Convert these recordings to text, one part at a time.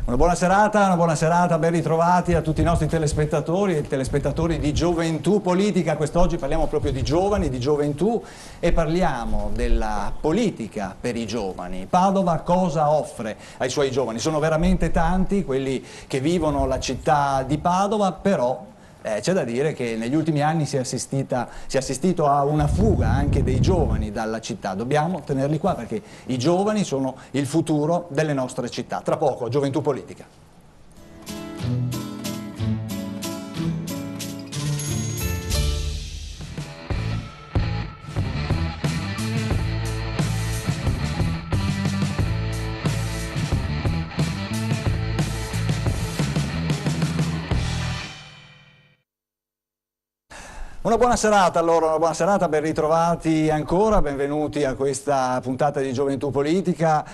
Una buona serata, ben ritrovati a tutti i nostri telespettatori e telespettatori di Gioventù Politica. Quest'oggi parliamo proprio di giovani, di gioventù e parliamo della politica per i giovani. Padova cosa offre ai suoi giovani? Sono veramente tanti quelli che vivono la città di Padova, però c'è da dire che negli ultimi anni si è assistito a una fuga anche dei giovani dalla città. Dobbiamo tenerli qua perché i giovani sono il futuro delle nostre città. Tra poco, Gioventù Politica. Una buona serata allora, una buona serata, ben ritrovati ancora, benvenuti a questa puntata di Gioventù Politica.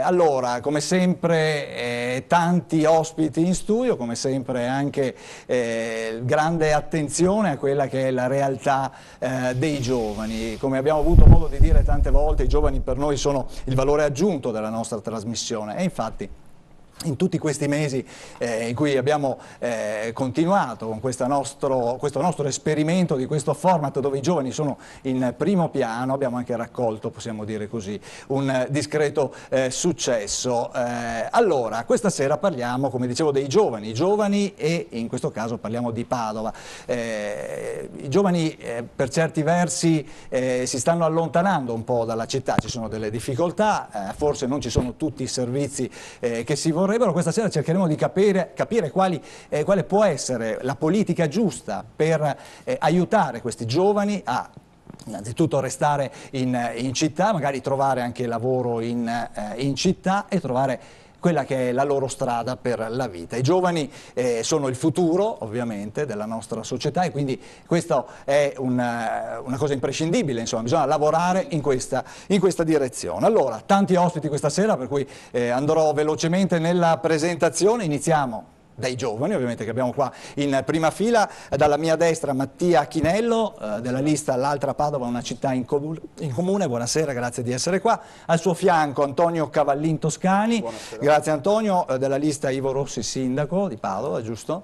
Allora, come sempre tanti ospiti in studio, come sempre anche grande attenzione a quella che è la realtà dei giovani. Come abbiamo avuto modo di dire tante volte, i giovani per noi sono il valore aggiunto della nostra trasmissione e infatti in tutti questi mesi in cui abbiamo continuato con questo nostro esperimento di questo format dove i giovani sono in primo piano, abbiamo anche raccolto, possiamo dire così, un discreto successo. Allora, questa sera parliamo, come dicevo, dei giovani e in questo caso parliamo di Padova. I giovani per certi versi si stanno allontanando un po' dalla città, ci sono delle difficoltà, forse non ci sono tutti i servizi che si vorrebbero. Questa sera cercheremo di capire quale può essere la politica giusta per aiutare questi giovani a innanzitutto restare in città, magari trovare anche lavoro in città e trovare quella che è la loro strada per la vita. I giovani sono il futuro, ovviamente, della nostra società e quindi questa è una cosa imprescindibile, insomma, bisogna lavorare in questa direzione. Allora, tanti ospiti questa sera, per cui andrò velocemente nella presentazione, iniziamo dai giovani, ovviamente, che abbiamo qua in prima fila. Dalla mia destra Mattia Chinello, della lista L'Altra Padova, una città in comune, buonasera, grazie di essere qua. Al suo fianco Antonio Cavallin Toscani, buonasera. Grazie Antonio, della lista Ivo Rossi, sindaco di Padova, giusto?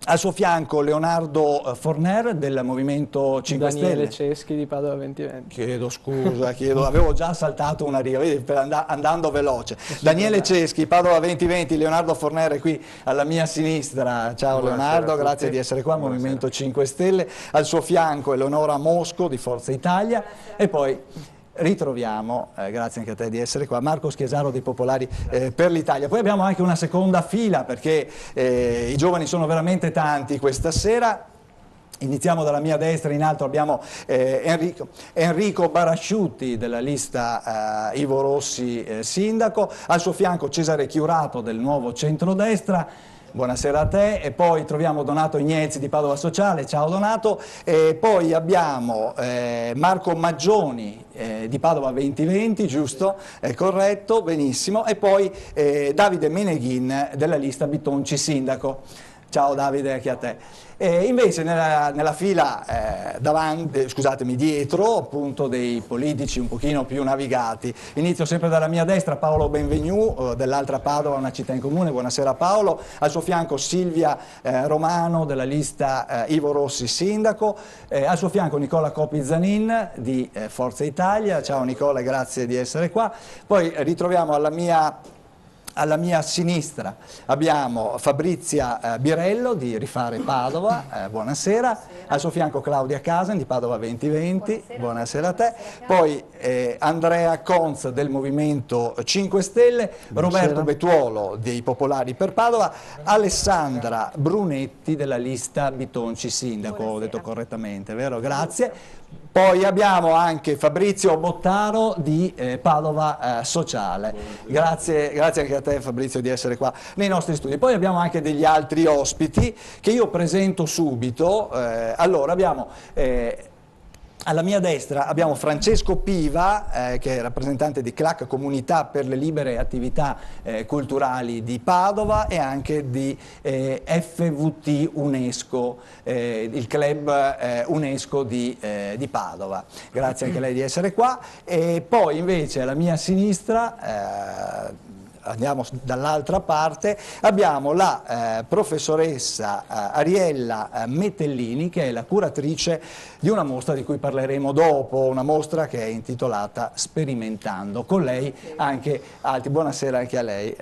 Al suo fianco Leonardo Forner del Movimento 5 Stelle. Daniele Ceschi di Padova 2020. Chiedo scusa, avevo già saltato una riga, vedi, andando veloce. Daniele Ceschi, Padova 2020, Leonardo Forner è qui alla mia sinistra. Ciao buonasera Leonardo, grazie di essere qua, buonasera. Movimento 5 Stelle. Al suo fianco Eleonora Mosco di Forza Italia e poi ritroviamo, grazie anche a te di essere qua, Marco Schiesaro dei Popolari per l'Italia. Poi abbiamo anche una seconda fila perché i giovani sono veramente tanti questa sera. Iniziamo dalla mia destra, in alto abbiamo Enrico Barasciutti della lista Ivo Rossi sindaco, al suo fianco Cesare Chiurato del Nuovo Centrodestra. Buonasera a te, e poi troviamo Donato Ignezzi di Padova Sociale, ciao Donato, e poi abbiamo Marco Maggioni di Padova 2020, giusto? È corretto, benissimo, e poi Davide Meneghin della lista Bitonci Sindaco. Ciao Davide, anche a te. Invece nella fila scusatemi, dietro appunto dei politici un pochino più navigati, inizio sempre dalla mia destra, Paolo Benvenu dell'Altra Padova, una città in comune, buonasera Paolo, al suo fianco Silvia Romano della lista Ivo Rossi sindaco, al suo fianco Nicola Copi Zanin di Forza Italia, ciao Nicola, grazie di essere qua, poi ritroviamo alla mia sinistra abbiamo Fabrizia Birello di Rifare Padova, buonasera. Al suo fianco Claudia Casen di Padova 2020, buonasera a te. Poi Andrea Conz del Movimento 5 Stelle, buonasera. Roberto Betuolo dei Popolari per Padova, Alessandra Brunetti della lista Bitonci Sindaco, buonasera. Ho detto correttamente, vero? Grazie. Poi abbiamo anche Fabrizio Bottaro di Padova Sociale, grazie anche a te Fabrizio di essere qua nei nostri studi. Poi abbiamo anche degli altri ospiti che io presento subito. Allora abbiamo alla mia destra abbiamo Francesco Piva, che è rappresentante di CLAC, Comunità per le Libere Attività Culturali di Padova, e anche di FVT UNESCO, il club UNESCO di Padova. Grazie anche a lei di essere qua. E poi invece alla mia sinistra andiamo dall'altra parte, abbiamo la professoressa Ariella Metellini, che è la curatrice di una mostra di cui parleremo dopo, una mostra che è intitolata Sperimentando. Con lei anche altri, buonasera anche a lei,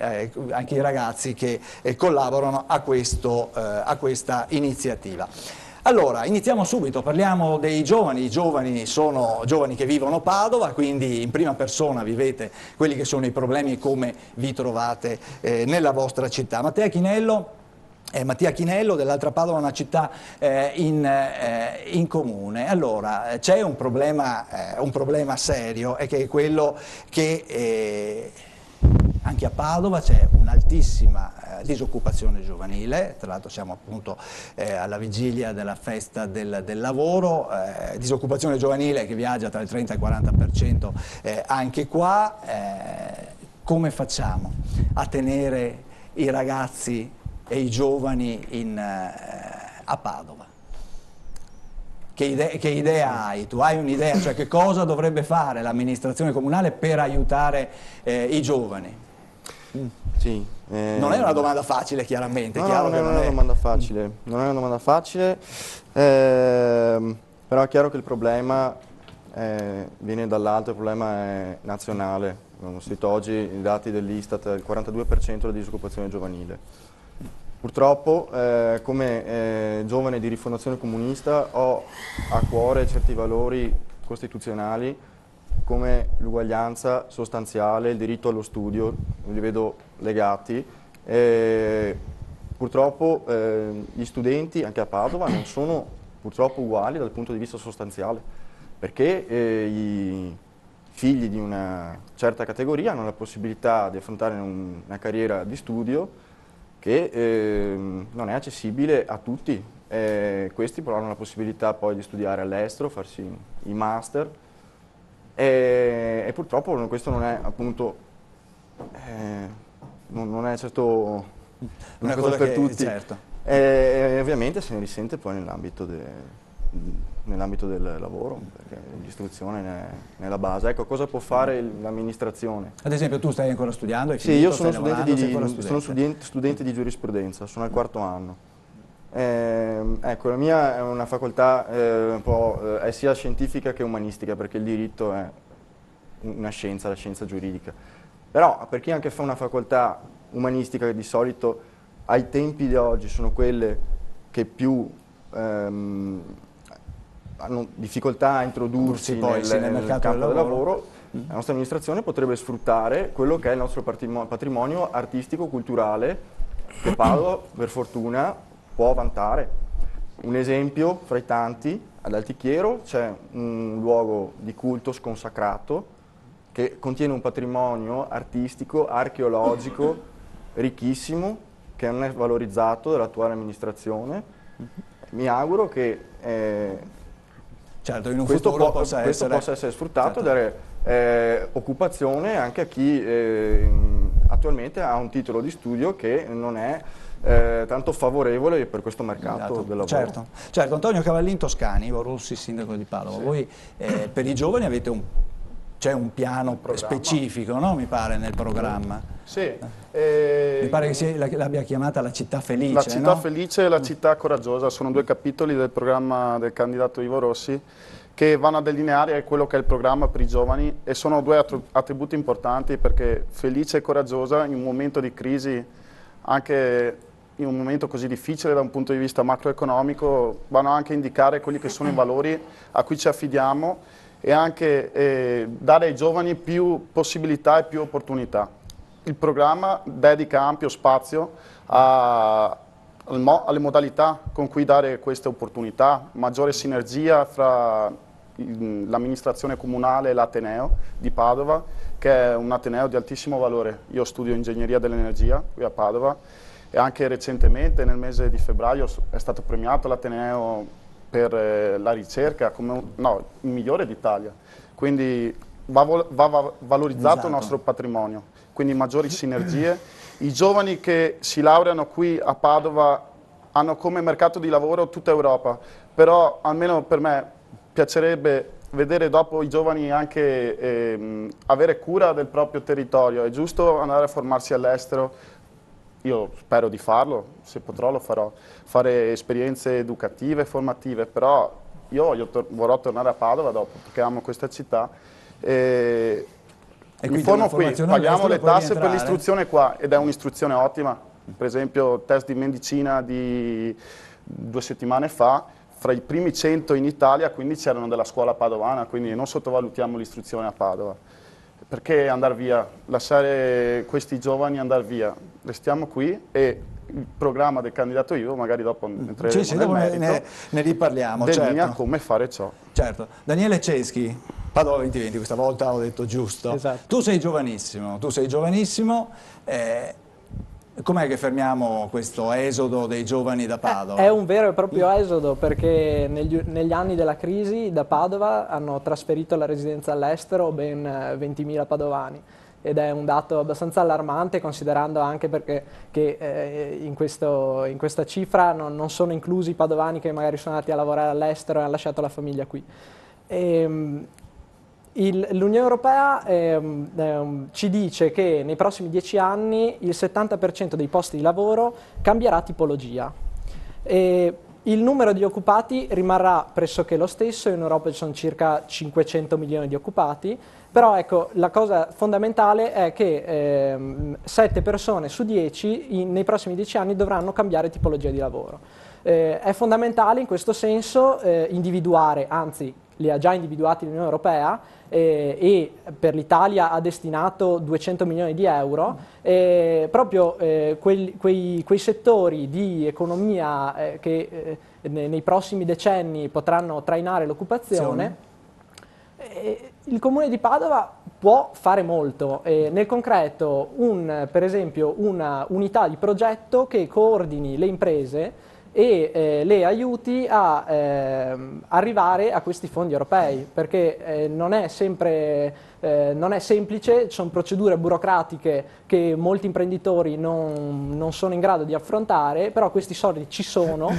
anche i ragazzi che collaborano a questa iniziativa. Allora, iniziamo subito, parliamo dei giovani. I giovani sono giovani che vivono Padova, quindi in prima persona vivete quelli che sono i problemi e come vi trovate nella vostra città. Mattia Chinello dell'Altra Padova, una città in comune. Allora, c'è un problema serio, e che è quello che anche a Padova c'è un'altissima disoccupazione giovanile. Tra l'altro siamo appunto alla vigilia della festa del lavoro, disoccupazione giovanile che viaggia tra il 30 e il 40% anche qua. Come facciamo a tenere i ragazzi e i giovani a Padova? Che idea hai? Tu hai un'idea? Cioè, che cosa dovrebbe fare l'amministrazione comunale per aiutare i giovani? Sì, non è una domanda facile, chiaramente. No, non è una domanda facile, non è una domanda facile, però è chiaro che il problema viene dall'alto, il problema è nazionale. Abbiamo sentito oggi i dati dell'Istat, il 42% di disoccupazione giovanile. Purtroppo, come giovane di Rifondazione Comunista, ho a cuore certi valori costituzionali come l'uguaglianza sostanziale, il diritto allo studio, li vedo legati. Purtroppo gli studenti anche a Padova non sono purtroppo uguali dal punto di vista sostanziale, perché i figli di una certa categoria hanno la possibilità di affrontare una carriera di studio che non è accessibile a tutti. Questi però hanno la possibilità poi di studiare all'estero, farsi i master, e purtroppo questo non è appunto non è certo una cosa per tutti, certo. Ovviamente se ne risente poi nell'ambito del lavoro, perché l'istruzione ne è la base. Ecco, cosa può fare l'amministrazione? Ad esempio, tu stai ancora studiando? Sì, io sono studente di giurisprudenza, sono al 4º anno. Ecco, la mia è una facoltà un po' è sia scientifica che umanistica, perché il diritto è una scienza, la scienza giuridica. Però per chi anche fa una facoltà umanistica, che di solito ai tempi di oggi sono quelle che più hanno difficoltà a introdursi nel mercato del lavoro, la nostra amministrazione potrebbe sfruttare quello che è il nostro patrimonio artistico-culturale che Padova, per fortuna, può vantare. Un esempio fra i tanti: ad Altichiero c'è un luogo di culto sconsacrato che contiene un patrimonio artistico, archeologico ricchissimo, che non è valorizzato dall'attuale amministrazione. Mi auguro che certo, in un questo futuro possa essere sfruttato, certo, e dare occupazione anche a chi attualmente ha un titolo di studio che non è tanto favorevole per questo mercato del lavoro. Certo, certo. Antonio Cavallin Toscani, Ivo Rossi, sindaco di Padova, sì. Voi per i giovani avete c'è un piano specifico, no? Mi pare, nel programma. Sì. Mi pare che l'abbia chiamata la città felice. La città, no? Felice e la città coraggiosa sono due capitoli del programma del candidato Ivo Rossi che vanno a delineare quello che è il programma per i giovani, e sono due attributi importanti, perché felice e coraggiosa in un momento di crisi, anche in un momento così difficile da un punto di vista macroeconomico, vanno anche a indicare quelli che sono i valori a cui ci affidiamo, e anche dare ai giovani più possibilità e più opportunità. Il programma dedica ampio spazio alle modalità con cui dare queste opportunità, maggiore sinergia fra l'amministrazione comunale e l'Ateneo di Padova, che è un Ateneo di altissimo valore. Io studio ingegneria dell'energia qui a Padova, e anche recentemente, nel mese di febbraio, è stato premiato l'Ateneo per la ricerca come il migliore d'Italia. Quindi va valorizzato il nostro patrimonio, quindi maggiori sinergie. I giovani che si laureano qui a Padova hanno come mercato di lavoro tutta Europa, però almeno per me piacerebbe vedere dopo i giovani anche avere cura del proprio territorio. È giusto andare a formarsi all'estero, io spero di farlo, se potrò lo farò, fare esperienze educative, formative, però io vorrò tornare a Padova dopo, perché amo questa città. Mi formo qui, paghiamo le tasse per l'istruzione qua, ed è un'istruzione ottima. Per esempio, test di medicina di 2 settimane fa, fra i primi 100 in Italia, 15 erano della scuola padovana, quindi non sottovalutiamo l'istruzione a Padova. Perché andare via? Lasciare questi giovani andare via? Restiamo qui e il programma del candidato io, magari dopo entreremo nel merito, ne riparliamo, delinea come fare ciò. Certo. Daniele Ceschi, Padova 2020, questa volta ho detto giusto. Esatto. Tu sei giovanissimo, com'è che fermiamo questo esodo dei giovani da Padova? È un vero e proprio esodo, perché negli anni della crisi da Padova hanno trasferito la residenza all'estero ben 20.000 padovani. Ed è un dato abbastanza allarmante, considerando anche che in questa cifra non sono inclusi i padovani che magari sono andati a lavorare all'estero e hanno lasciato la famiglia qui. L'Unione Europea ci dice che nei prossimi 10 anni il 70% dei posti di lavoro cambierà tipologia. Il numero di occupati rimarrà pressoché lo stesso, in Europa ci sono circa 500 milioni di occupati, però ecco, la cosa fondamentale è che 7 persone su 10 nei prossimi 10 anni dovranno cambiare tipologia di lavoro. È fondamentale in questo senso individuare, anzi li ha già individuati l'Unione Europea, e per l'Italia ha destinato 200 milioni di euro, proprio quei settori di economia che nei prossimi decenni potranno trainare l'occupazione. Il Comune di Padova può fare molto, nel concreto per esempio una unità di progetto che coordini le imprese e le aiuti a arrivare a questi fondi europei, perché non è semplice, ci sono procedure burocratiche che molti imprenditori non sono in grado di affrontare, però questi soldi ci sono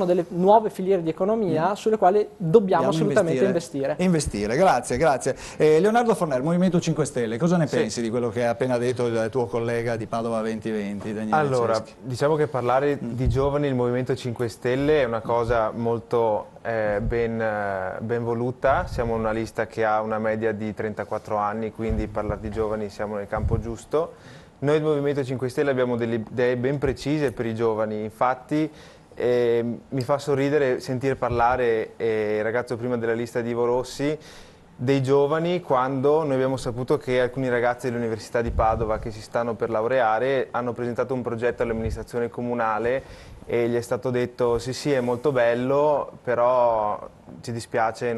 delle nuove filiere di economia sulle quali dobbiamo assolutamente investire. Grazie. Leonardo Forner, Movimento 5 Stelle, cosa ne pensi di quello che ha appena detto il tuo collega di Padova 2020, Daniele Allora, Ceschi? diciamo che parlare di giovani nel Movimento 5 Stelle è una cosa molto ben voluta. Siamo una lista che ha una media di 34 anni, quindi parlare di giovani siamo nel campo giusto. Noi del Movimento 5 Stelle abbiamo delle idee ben precise per i giovani, infatti mi fa sorridere sentire parlare il ragazzo prima della lista di Ivo Rossi dei giovani, quando noi abbiamo saputo che alcuni ragazzi dell'Università di Padova che si stanno per laureare hanno presentato un progetto all'amministrazione comunale e gli è stato detto sì è molto bello, però ci dispiace,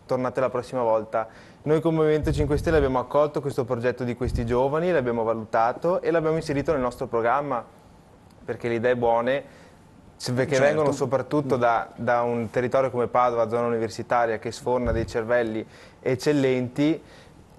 tornate la prossima volta. Noi come Movimento 5 Stelle abbiamo accolto questo progetto di questi giovani, l'abbiamo valutato e l'abbiamo inserito nel nostro programma, perché le idee buone, perché vengono soprattutto da un territorio come Padova, zona universitaria, che sforna dei cervelli eccellenti.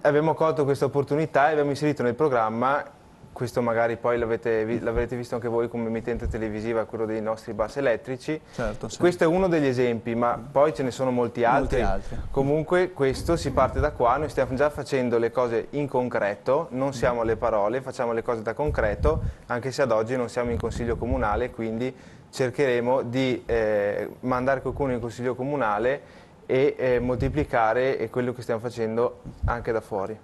Abbiamo colto questa opportunità e abbiamo inserito nel programma, questo magari poi l'avrete visto anche voi come emittente televisiva, quello dei nostri bus elettrici. Certo, sì. Questo è uno degli esempi, ma poi ce ne sono molti altri. Comunque questo si parte da qua, noi stiamo già facendo le cose in concreto, non siamo alle parole, facciamo le cose da concreto, anche se ad oggi non siamo in consiglio comunale, quindi cercheremo di mandare qualcuno in consiglio comunale e moltiplicare quello che stiamo facendo anche da fuori.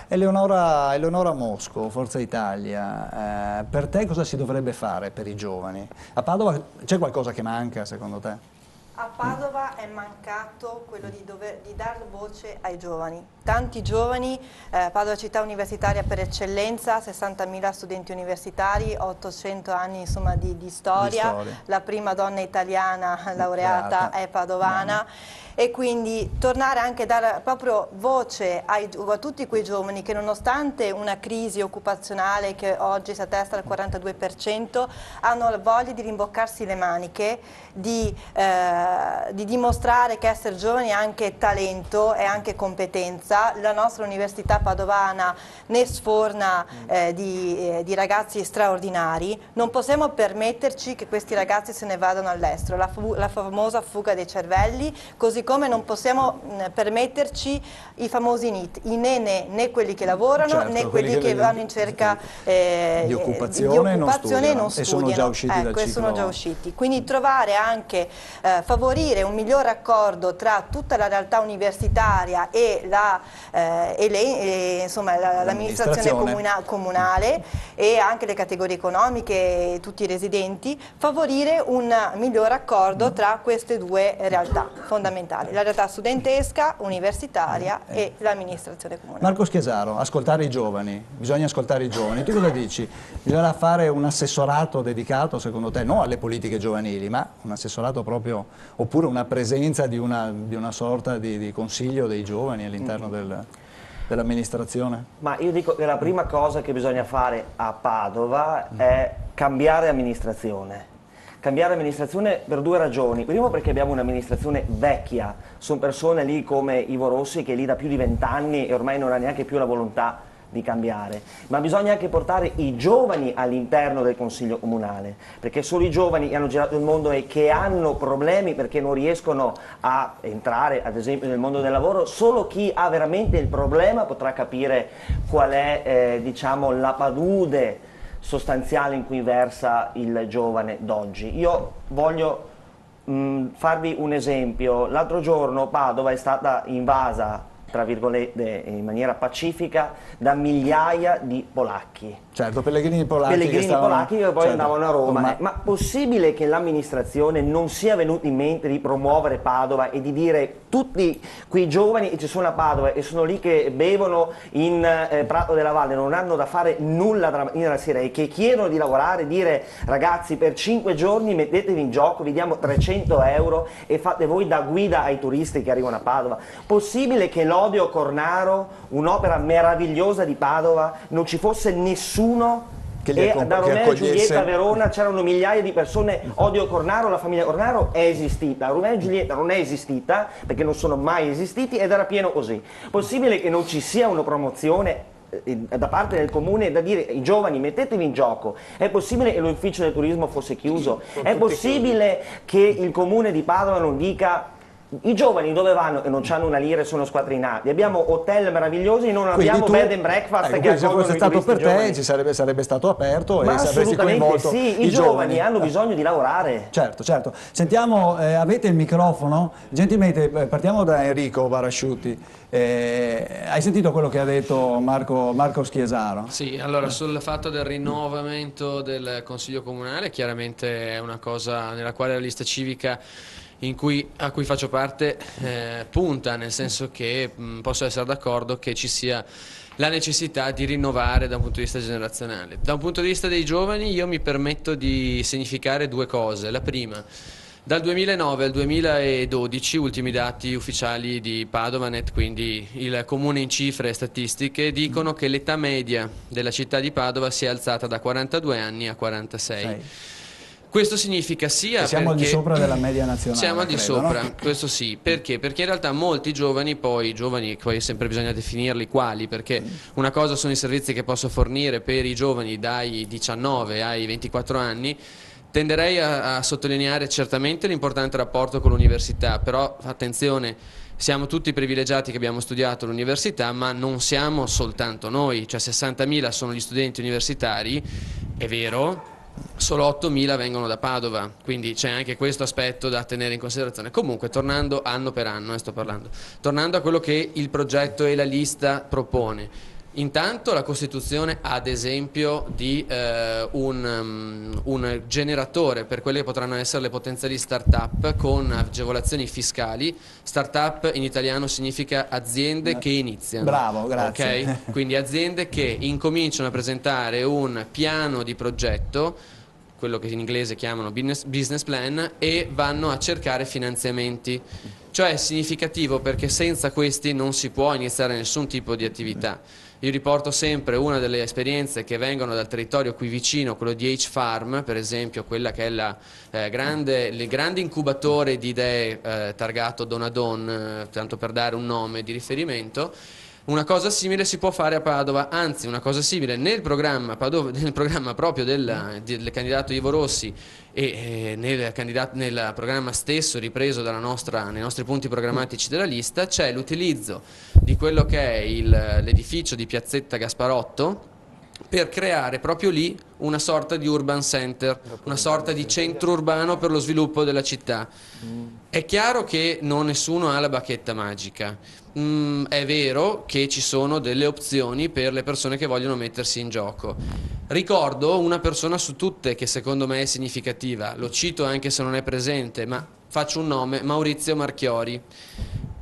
Eleonora Mosco, Forza Italia, per te cosa si dovrebbe fare per i giovani? A Padova c'è qualcosa che manca secondo te? A Padova è mancato quello di dar voce ai giovani. Tanti giovani, Padova città universitaria per eccellenza, 60.000 studenti universitari, 800 anni insomma, di storia, la prima donna italiana laureata è padovana. E quindi tornare anche a dare proprio voce a tutti quei giovani che nonostante una crisi occupazionale che oggi si attesta al 42%, hanno la voglia di rimboccarsi le maniche, di dimostrare che essere giovani è anche talento, è anche competenza eccellenza, la nostra Università Padovana ne sforna di ragazzi straordinari, non possiamo permetterci che questi ragazzi se ne vadano all'estero, la famosa fuga dei cervelli, così come non possiamo permetterci i famosi NEET, i né quelli che lavorano, certo, né quelli che vanno in cerca di occupazione e non studiano, e sono già usciti dal ciclo. Sono già usciti. Quindi trovare anche, favorire un miglior accordo tra tutta la realtà universitaria e l'amministrazione comunale e anche le categorie economiche e tutti i residenti, favorire un miglior accordo tra queste due realtà fondamentali, la realtà studentesca, universitaria e l'amministrazione comunale. Marco Schiesaro, ascoltare i giovani, bisogna ascoltare i giovani, tu cosa dici? Bisogna fare un assessorato dedicato secondo te, non alle politiche giovanili, ma un assessorato proprio, oppure una presenza di una sorta di consiglio dei giovani all'interno dell'amministrazione? Ma io dico che la prima cosa che bisogna fare a Padova è cambiare amministrazione. Cambiare amministrazione per due ragioni. Primo, perché abbiamo un'amministrazione vecchia, sono persone lì come Ivo Rossi che è lì da più di 20 anni e ormai non ha neanche più la volontà di cambiare, ma bisogna anche portare i giovani all'interno del Consiglio Comunale, perché solo i giovani che hanno girato il mondo e che hanno problemi perché non riescono a entrare ad esempio nel mondo del lavoro, solo chi ha veramente il problema potrà capire qual è diciamo la palude sostanziale in cui versa il giovane d'oggi. Io voglio farvi un esempio. L'altro giorno Padova è stata invasa, tra virgolette, in maniera pacifica, da migliaia di polacchi. Certo, pellegrini polacchi che poi andavano a Roma. Ma possibile che l'amministrazione non sia venuta in mente di promuovere Padova e di dire tutti quei giovani che ci sono a Padova e sono lì che bevono in Prato della Valle, non hanno da fare nulla dalla mattina alla sera e che chiedono di lavorare, dire ragazzi per 5 giorni mettetevi in gioco, vi diamo 300 euro e fate voi da guida ai turisti che arrivano a Padova? Possibile che l'Odio Cornaro, un'opera meravigliosa di Padova, non ci fosse nessuno e da Romeo e Giulietta a Verona c'erano migliaia di persone? Odio Cornaro, la famiglia Cornaro è esistita, Romeo e Giulietta non è esistita perché non sono mai esistiti ed era pieno così. Possibile che non ci sia una promozione da parte del comune da dire ai giovani mettetevi in gioco? È possibile che l'ufficio del turismo fosse chiuso? È possibile che il comune di Padova non dica i giovani dove vanno e non hanno una lira e sono squadrinati? Abbiamo hotel meravigliosi, non abbiamo bed and breakfast che se fosse stato per te ci sarebbe stato aperto e avresti coinvolto sì, i giovani hanno bisogno di lavorare. Certo, certo. Sentiamo, avete il microfono? Gentilmente partiamo da Enrico Barasciuti. Hai sentito quello che ha detto Marco Schiesaro? Sì, allora sul fatto del rinnovamento del Consiglio Comunale, chiaramente è una cosa nella quale la lista civica a cui faccio parte punta, nel senso che posso essere d'accordo che ci sia la necessità di rinnovare da un punto di vista generazionale. Da un punto di vista dei giovani io mi permetto di significare due cose. La prima, dal 2009 al 2012, ultimi dati ufficiali di Padovanet, quindi il comune in cifre e statistiche, dicono che l'età media della città di Padova si è alzata da 42 anni a 46. Questo significa sia siamo al di sopra della media nazionale. Siamo al di sopra, no? Questo sì. Perché? Perché in realtà molti giovani, poi sempre bisogna definirli quali, perché una cosa sono i servizi che posso fornire per i giovani dai 19 ai 24 anni, tenderei a sottolineare certamente l'importante rapporto con l'università, però attenzione, siamo tutti privilegiati che abbiamo studiato all'università, ma non siamo soltanto noi, cioè 60.000 sono gli studenti universitari, è vero, solo 8.000 vengono da Padova, quindi c'è anche questo aspetto da tenere in considerazione. Comunque, tornando anno per anno, tornando a quello che il progetto e la lista propone. Intanto la Costituzione ha ad esempio di un generatore per quelle che potranno essere le potenziali start-up con agevolazioni fiscali. Start-up in italiano significa aziende che iniziano. Bravo, grazie. Okay? Quindi aziende che incominciano a presentare un piano di progetto, quello che in inglese chiamano business plan, e vanno a cercare finanziamenti. Cioè è significativo perché senza questi non si può iniziare nessun tipo di attività. Io riporto sempre una delle esperienze che vengono dal territorio qui vicino, quello di H-Farm, per esempio, quella che è il grande incubatore di idee targato Donadon, tanto per dare un nome di riferimento. Una cosa simile si può fare a Padova, anzi una cosa simile nel programma proprio del candidato Ivo Rossi e nel programma stesso ripreso nei nostri punti programmatici della lista, c'è l'utilizzo di quello che è l'edificio di Piazzetta Gasparotto per creare proprio lì una sorta di urban center, una sorta di centro urbano per lo sviluppo della città. È chiaro che nessuno ha la bacchetta magica. È vero che ci sono delle opzioni per le persone che vogliono mettersi in gioco. Ricordo una persona su tutte che secondo me è significativa, lo cito anche se non è presente, ma faccio un nome: Maurizio Marchiori.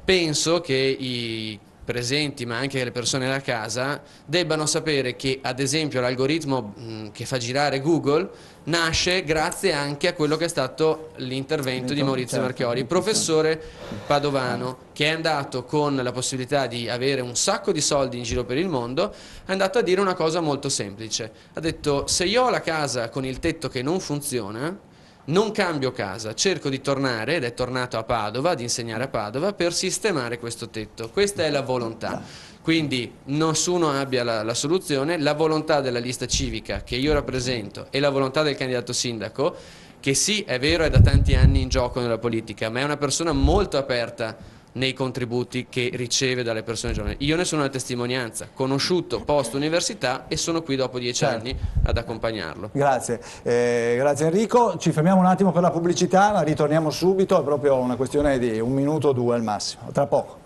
Penso che i presenti, ma anche le persone da casa, debbano sapere che ad esempio l'algoritmo che fa girare Google nasce grazie anche a quello che è stato l'intervento di Maurizio Marchiori, professore padovano, che è andato con la possibilità di avere un sacco di soldi in giro per il mondo, è andato a dire una cosa molto semplice. Ha detto: se io ho la casa con il tetto che non funziona, non cambio casa, cerco di tornare, ed è tornato a Padova, ad insegnare a Padova, per sistemare questo tetto. Questa è la volontà. Quindi nessuno abbia la soluzione, la volontà della lista civica che io rappresento e la volontà del candidato sindaco, che sì, è vero, è da tanti anni in gioco nella politica, ma è una persona molto aperta nei contributi che riceve dalle persone giovani. Io ne sono una testimonianza, conosciuto post università e sono qui dopo 10 anni ad accompagnarlo. Grazie, grazie Enrico. Ci fermiamo un attimo per la pubblicità, ma ritorniamo subito, è proprio una questione di 1 minuto o 2 al massimo, tra poco.